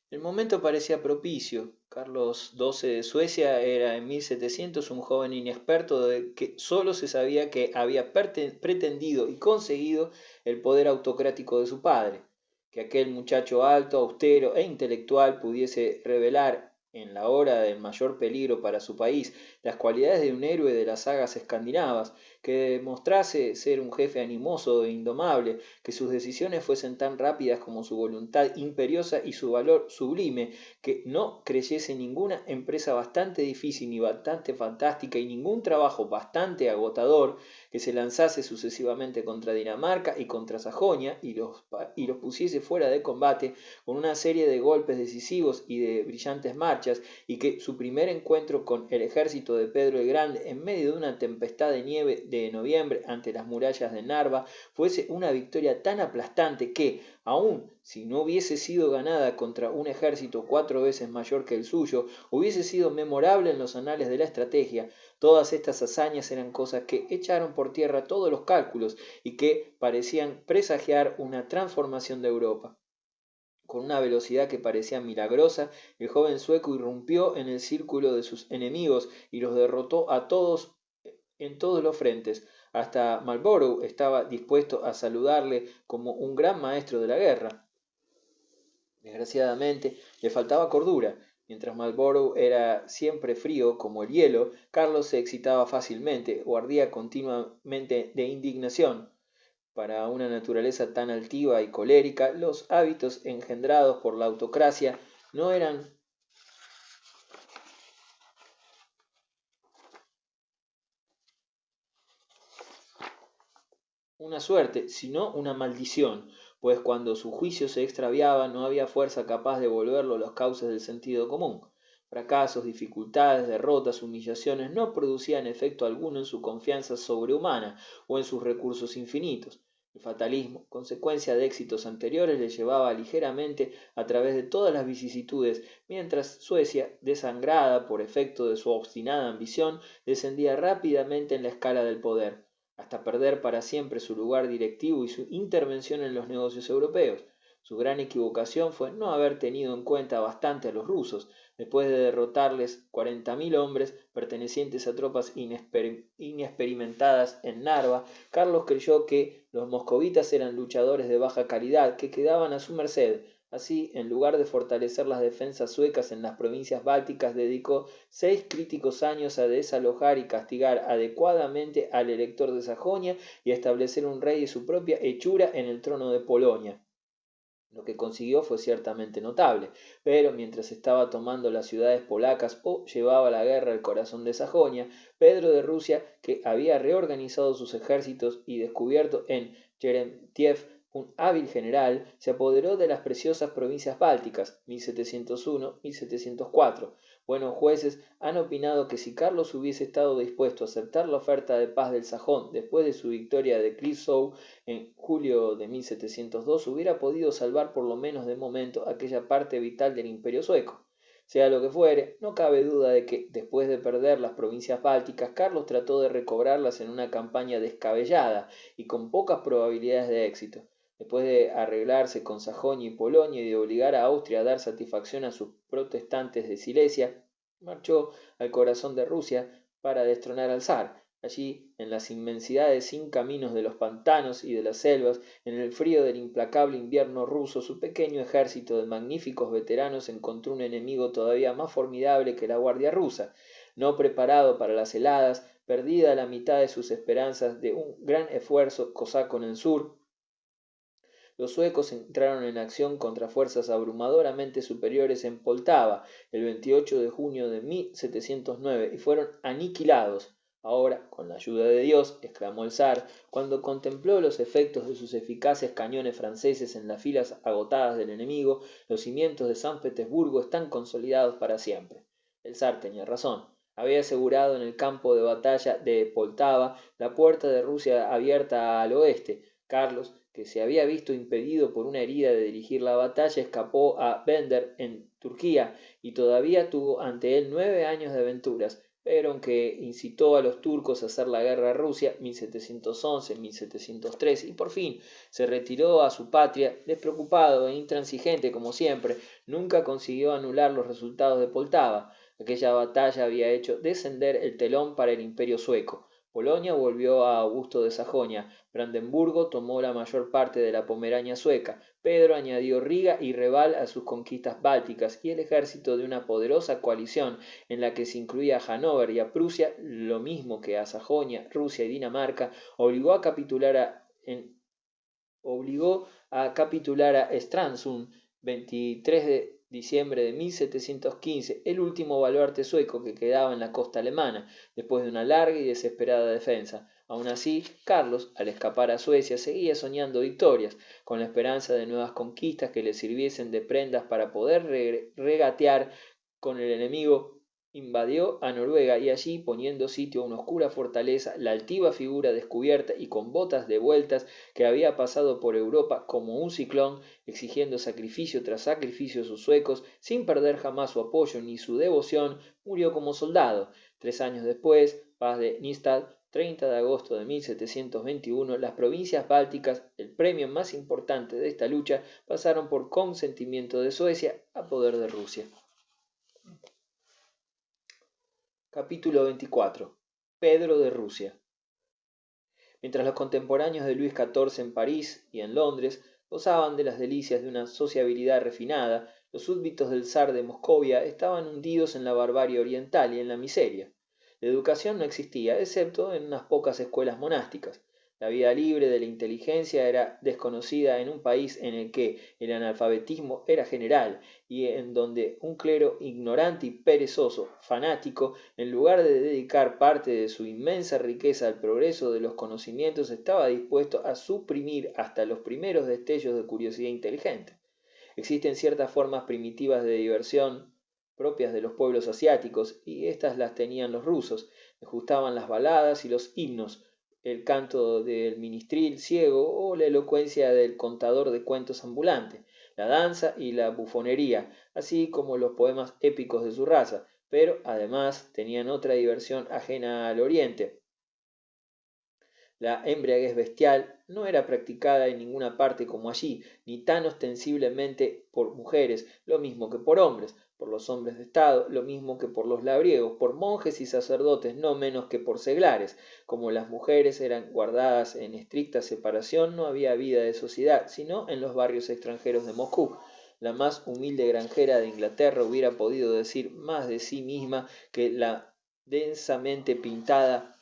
El momento parecía propicio. Carlos XII de Suecia era en 1700 un joven inexperto de que solo se sabía que había pretendido y conseguido el poder autocrático de su padre. Que aquel muchacho alto, austero e intelectual pudiese revelar en la hora del mayor peligro para su país las cualidades de un héroe de las sagas escandinavas, que demostrase ser un jefe animoso e indomable, que sus decisiones fuesen tan rápidas como su voluntad imperiosa y su valor sublime, que no creyese ninguna empresa bastante difícil ni bastante fantástica y ningún trabajo bastante agotador que se lanzase sucesivamente contra Dinamarca y contra Sajonia y los pusiese fuera de combate con una serie de golpes decisivos y de brillantes marchas, y que su primer encuentro con el ejército de Pedro el Grande en medio de una tempestad de nieve de noviembre ante las murallas de Narva fuese una victoria tan aplastante que, aun si no hubiese sido ganada contra un ejército 4 veces mayor que el suyo, hubiese sido memorable en los anales de la estrategia. Todas estas hazañas eran cosas que echaron por tierra todos los cálculos y que parecían presagiar una transformación de Europa. Con una velocidad que parecía milagrosa, el joven sueco irrumpió en el círculo de sus enemigos y los derrotó a todos en todos los frentes. Hasta Marlborough estaba dispuesto a saludarle como un gran maestro de la guerra. Desgraciadamente, le faltaba cordura. Mientras Marlborough era siempre frío como el hielo, Carlos se excitaba fácilmente o ardía continuamente de indignación. Para una naturaleza tan altiva y colérica, los hábitos engendrados por la autocracia no eran una suerte, sino una maldición, pues cuando su juicio se extraviaba no había fuerza capaz de volverlo a los cauces del sentido común. Fracasos, dificultades, derrotas, humillaciones no producían efecto alguno en su confianza sobrehumana o en sus recursos infinitos. El fatalismo, consecuencia de éxitos anteriores, le llevaba ligeramente a través de todas las vicisitudes, mientras Suecia, desangrada por efecto de su obstinada ambición, descendía rápidamente en la escala del poder hasta perder para siempre su lugar directivo y su intervención en los negocios europeos. Su gran equivocación fue no haber tenido en cuenta bastante a los rusos. Después de derrotarles 40.000 hombres pertenecientes a tropas inexperimentadas en Narva, Carlos creyó que los moscovitas eran luchadores de baja calidad que quedaban a su merced. Así, en lugar de fortalecer las defensas suecas en las provincias bálticas, dedicó 6 críticos años a desalojar y castigar adecuadamente al elector de Sajonia y a establecer un rey de su propia hechura en el trono de Polonia. Lo que consiguió fue ciertamente notable, pero mientras estaba tomando las ciudades polacas o llevaba la guerra al corazón de Sajonia, Pedro de Rusia, que había reorganizado sus ejércitos y descubierto en Yeremtiev un hábil general, se apoderó de las preciosas provincias bálticas, 1701-1704. Buenos jueces han opinado que si Carlos hubiese estado dispuesto a aceptar la oferta de paz del Sajón después de su victoria de Clisow en julio de 1702, hubiera podido salvar por lo menos de momento aquella parte vital del imperio sueco. Sea lo que fuere, no cabe duda de que, después de perder las provincias bálticas, Carlos trató de recobrarlas en una campaña descabellada y con pocas probabilidades de éxito. Después de arreglarse con Sajonia y Polonia y de obligar a Austria a dar satisfacción a sus protestantes de Silesia, marchó al corazón de Rusia para destronar al zar. Allí, en las inmensidades sin caminos de los pantanos y de las selvas, en el frío del implacable invierno ruso, su pequeño ejército de magníficos veteranos encontró un enemigo todavía más formidable que la guardia rusa. No preparado para las heladas, perdida la mitad de sus esperanzas de un gran esfuerzo cosaco en el sur, los suecos entraron en acción contra fuerzas abrumadoramente superiores en Poltava el 28 de junio de 1709 y fueron aniquilados. Ahora, con la ayuda de Dios, exclamó el zar, cuando contempló los efectos de sus eficaces cañones franceses en las filas agotadas del enemigo, los cimientos de San Petersburgo están consolidados para siempre. El zar tenía razón. Había asegurado en el campo de batalla de Poltava la puerta de Rusia abierta al oeste. Carlos, que se había visto impedido por una herida de dirigir la batalla, escapó a Bender en Turquía y todavía tuvo ante él 9 años de aventuras. Pero que incitó a los turcos a hacer la guerra a Rusia 1711-1703 y por fin se retiró a su patria, despreocupado e intransigente como siempre, nunca consiguió anular los resultados de Poltava. Aquella batalla había hecho descender el telón para el imperio sueco. Polonia volvió a Augusto de Sajonia, Brandenburgo tomó la mayor parte de la Pomerania sueca, Pedro añadió Riga y Reval a sus conquistas bálticas y el ejército de una poderosa coalición en la que se incluía a Hannover y a Prusia, lo mismo que a Sajonia, Rusia y Dinamarca, obligó a capitular a Stralsund 23 de diciembre de 1715, el último baluarte sueco que quedaba en la costa alemana, después de una larga y desesperada defensa. Aun así, Carlos, al escapar a Suecia, seguía soñando victorias, con la esperanza de nuevas conquistas que le sirviesen de prendas para poder regatear con el enemigo. Invadió a Noruega y allí, poniendo sitio a una oscura fortaleza, la altiva figura descubierta y con botas de vueltas que había pasado por Europa como un ciclón, exigiendo sacrificio tras sacrificio a sus suecos, sin perder jamás su apoyo ni su devoción, murió como soldado. 3 años después, paz de Nystad, 30 de agosto de 1721, las provincias bálticas, el premio más importante de esta lucha, pasaron por consentimiento de Suecia a poder de Rusia. Capítulo 24. Pedro de Rusia. Mientras los contemporáneos de Luis XIV en París y en Londres gozaban de las delicias de una sociabilidad refinada, los súbditos del zar de Moscovia estaban hundidos en la barbarie oriental y en la miseria. La educación no existía, excepto en unas pocas escuelas monásticas. La vida libre de la inteligencia era desconocida en un país en el que el analfabetismo era general y en donde un clero ignorante y perezoso, fanático, en lugar de dedicar parte de su inmensa riqueza al progreso de los conocimientos, estaba dispuesto a suprimir hasta los primeros destellos de curiosidad inteligente. Existen ciertas formas primitivas de diversión propias de los pueblos asiáticos, y éstas las tenían los rusos. Les gustaban las baladas y los himnos, el canto del ministril ciego o la elocuencia del contador de cuentos ambulante, la danza y la bufonería, así como los poemas épicos de su raza, pero además tenían otra diversión ajena al oriente. La embriaguez bestial no era practicada en ninguna parte como allí, ni tan ostensiblemente por mujeres, lo mismo que por hombres, por los hombres de Estado, lo mismo que por los labriegos, por monjes y sacerdotes, no menos que por seglares. Como las mujeres eran guardadas en estricta separación, no había vida de sociedad, sino en los barrios extranjeros de Moscú. La más humilde granjera de Inglaterra hubiera podido decir más de sí misma que la densamente pintada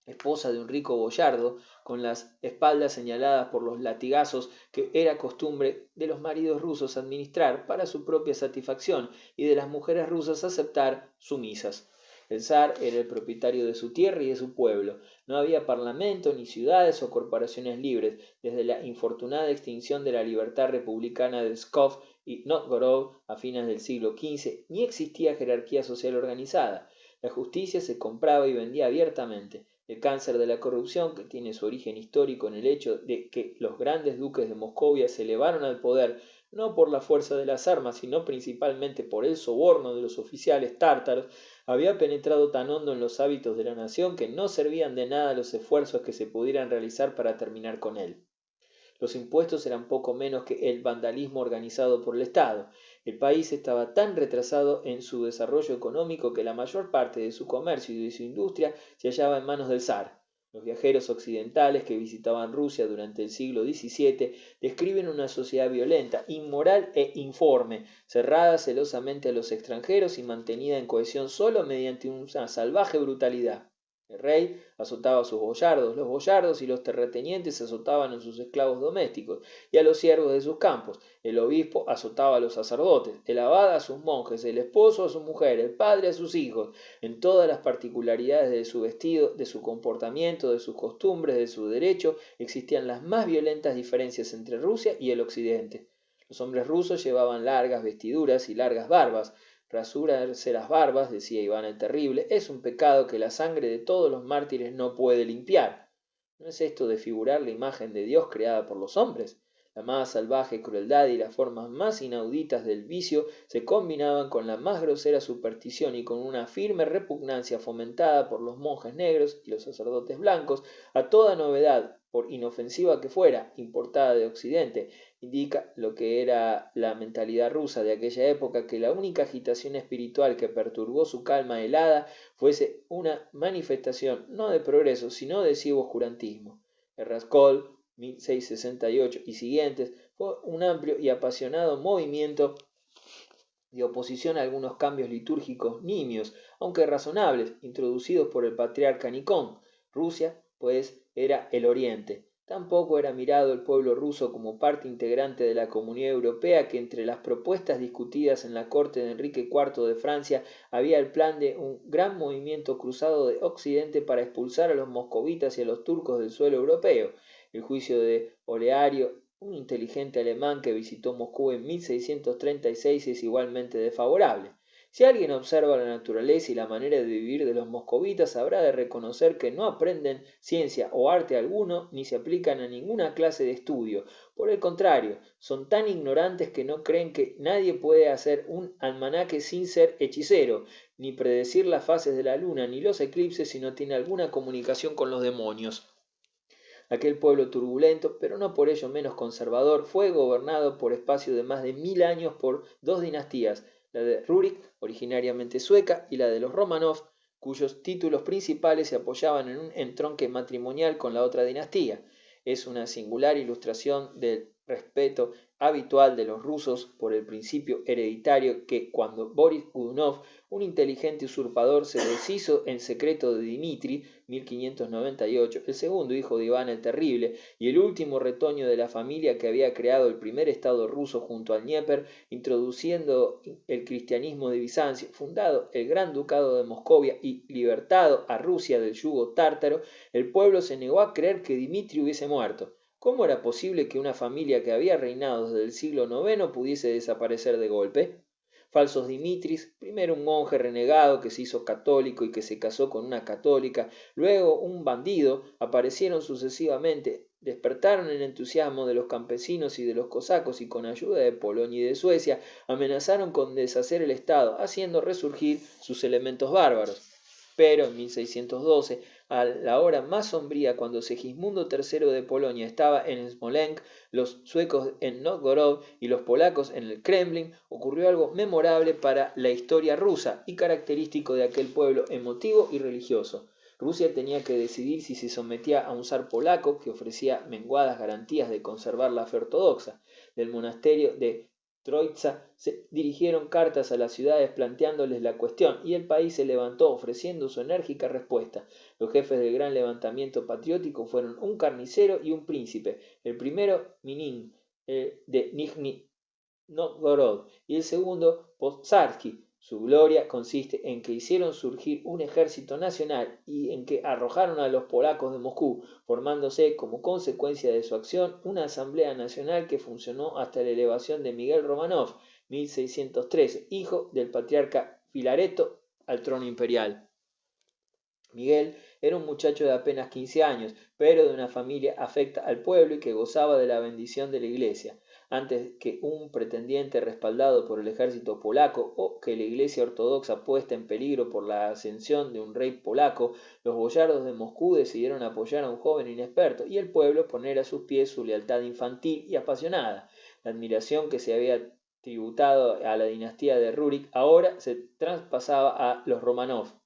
esposa de un rico boyardo, con las espaldas señaladas por los latigazos que era costumbre de los maridos rusos administrar para su propia satisfacción y de las mujeres rusas aceptar sumisas. El zar era el propietario de su tierra y de su pueblo. No había parlamento, ni ciudades o corporaciones libres, desde la infortunada extinción de la libertad republicana de Pskov y Novgorod a fines del siglo XV, ni existía jerarquía social organizada. La justicia se compraba y vendía abiertamente. El cáncer de la corrupción, que tiene su origen histórico en el hecho de que los grandes duques de Moscovia se elevaron al poder no por la fuerza de las armas, sino principalmente por el soborno de los oficiales tártaros, había penetrado tan hondo en los hábitos de la nación que no servían de nada los esfuerzos que se pudieran realizar para terminar con él. Los impuestos eran poco menos que el vandalismo organizado por el Estado. El país estaba tan retrasado en su desarrollo económico que la mayor parte de su comercio y de su industria se hallaba en manos del zar. Los viajeros occidentales que visitaban Rusia durante el siglo XVII describen una sociedad violenta, inmoral e informe, cerrada celosamente a los extranjeros y mantenida en cohesión solo mediante una salvaje brutalidad. El rey azotaba a sus boyardos, los boyardos y los terratenientes azotaban a sus esclavos domésticos y a los siervos de sus campos, el obispo azotaba a los sacerdotes, el abad a sus monjes, el esposo a su mujer, el padre a sus hijos, en todas las particularidades de su vestido, de su comportamiento, de sus costumbres, de su derecho, existían las más violentas diferencias entre Rusia y el occidente. Los hombres rusos llevaban largas vestiduras y largas barbas. Rasurarse las barbas, decía Iván el Terrible, es un pecado que la sangre de todos los mártires no puede limpiar. ¿No es esto de figurar la imagen de Dios creada por los hombres? La más salvaje crueldad y las formas más inauditas del vicio se combinaban con la más grosera superstición y con una firme repugnancia fomentada por los monjes negros y los sacerdotes blancos a toda novedad, por inofensiva que fuera, importada de Occidente. Indica lo que era la mentalidad rusa de aquella época, que la única agitación espiritual que perturbó su calma helada fuese una manifestación no de progreso, sino de ciego oscurantismo. El Raskol, 1668 y siguientes, fue un amplio y apasionado movimiento de oposición a algunos cambios litúrgicos nimios, aunque razonables, introducidos por el patriarca Nikon. Rusia, pues, era el Oriente. Tampoco era mirado el pueblo ruso como parte integrante de la Comunidad Europea, que entre las propuestas discutidas en la corte de Enrique IV de Francia había el plan de un gran movimiento cruzado de Occidente para expulsar a los moscovitas y a los turcos del suelo europeo. El juicio de Oleario, un inteligente alemán que visitó Moscú en 1636, es igualmente desfavorable. Si alguien observa la naturaleza y la manera de vivir de los moscovitas, habrá de reconocer que no aprenden ciencia o arte alguno, ni se aplican a ninguna clase de estudio. Por el contrario, son tan ignorantes que no creen que nadie puede hacer un almanaque sin ser hechicero, ni predecir las fases de la luna, ni los eclipses si no tiene alguna comunicación con los demonios. Aquel pueblo turbulento, pero no por ello menos conservador, fue gobernado por espacio de más de 1000 años por dos dinastías, la de Rurik, originariamente sueca, y la de los Romanov, cuyos títulos principales se apoyaban en un entronque matrimonial con la otra dinastía. Es una singular ilustración del respeto habitual de los rusos por el principio hereditario que, cuando Boris Godunov, un inteligente usurpador, se deshizo en secreto de Dmitri, 1598, el segundo hijo de Iván el Terrible y el último retoño de la familia que había creado el primer estado ruso junto al Dnieper, introduciendo el cristianismo de Bizancio, fundado el gran ducado de Moscovia y libertado a Rusia del yugo tártaro, el pueblo se negó a creer que Dmitri hubiese muerto. ¿Cómo era posible que una familia que había reinado desde el siglo IX pudiese desaparecer de golpe? Falsos Dimitris, primero un monje renegado que se hizo católico y que se casó con una católica, luego un bandido, aparecieron sucesivamente, despertaron el entusiasmo de los campesinos y de los cosacos y con ayuda de Polonia y de Suecia amenazaron con deshacer el Estado, haciendo resurgir sus elementos bárbaros. Pero en 1612, a la hora más sombría, cuando Segismundo III de Polonia estaba en Smolensk, los suecos en Novgorod y los polacos en el Kremlin, ocurrió algo memorable para la historia rusa y característico de aquel pueblo emotivo y religioso. Rusia tenía que decidir si se sometía a un zar polaco que ofrecía menguadas garantías de conservar la fe ortodoxa. Del monasterio de Troitsa se dirigieron cartas a las ciudades planteándoles la cuestión y el país se levantó ofreciendo su enérgica respuesta. Los jefes del gran levantamiento patriótico fueron un carnicero y un príncipe, el primero Minin de Nizhny Novgorod y el segundo Pozarsky. Su gloria consiste en que hicieron surgir un ejército nacional y en que arrojaron a los polacos de Moscú, formándose como consecuencia de su acción una asamblea nacional que funcionó hasta la elevación de Miguel Romanov, 1613, hijo del patriarca Filareto, al trono imperial. Miguel era un muchacho de apenas 15 años, pero de una familia afecta al pueblo y que gozaba de la bendición de la iglesia. Antes que un pretendiente respaldado por el ejército polaco o que la iglesia ortodoxa puesta en peligro por la ascensión de un rey polaco, los boyardos de Moscú decidieron apoyar a un joven inexperto y el pueblo poner a sus pies su lealtad infantil y apasionada. La admiración que se había tributado a la dinastía de Rurik ahora se traspasaba a los Romanov.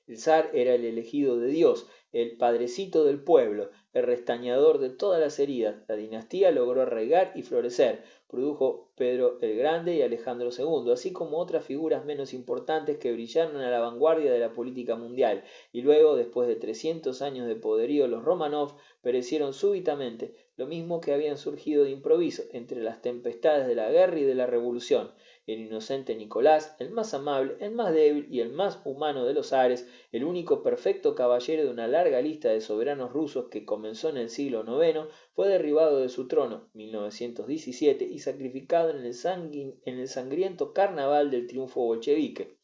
El zar era el elegido de Dios, el padrecito del pueblo, el restañador de todas las heridas. La dinastía logró arraigar y florecer. Produjo Pedro el Grande y Alejandro II, así como otras figuras menos importantes que brillaron a la vanguardia de la política mundial. Y luego, después de 300 años de poderío, los Romanov perecieron súbitamente, lo mismo que habían surgido de improviso entre las tempestades de la guerra y de la revolución. El inocente Nicolás, el más amable, el más débil y el más humano de los zares, el único perfecto caballero de una larga lista de soberanos rusos que comenzó en el siglo IX, fue derribado de su trono, 1917, y sacrificado en el sangriento carnaval del triunfo bolchevique.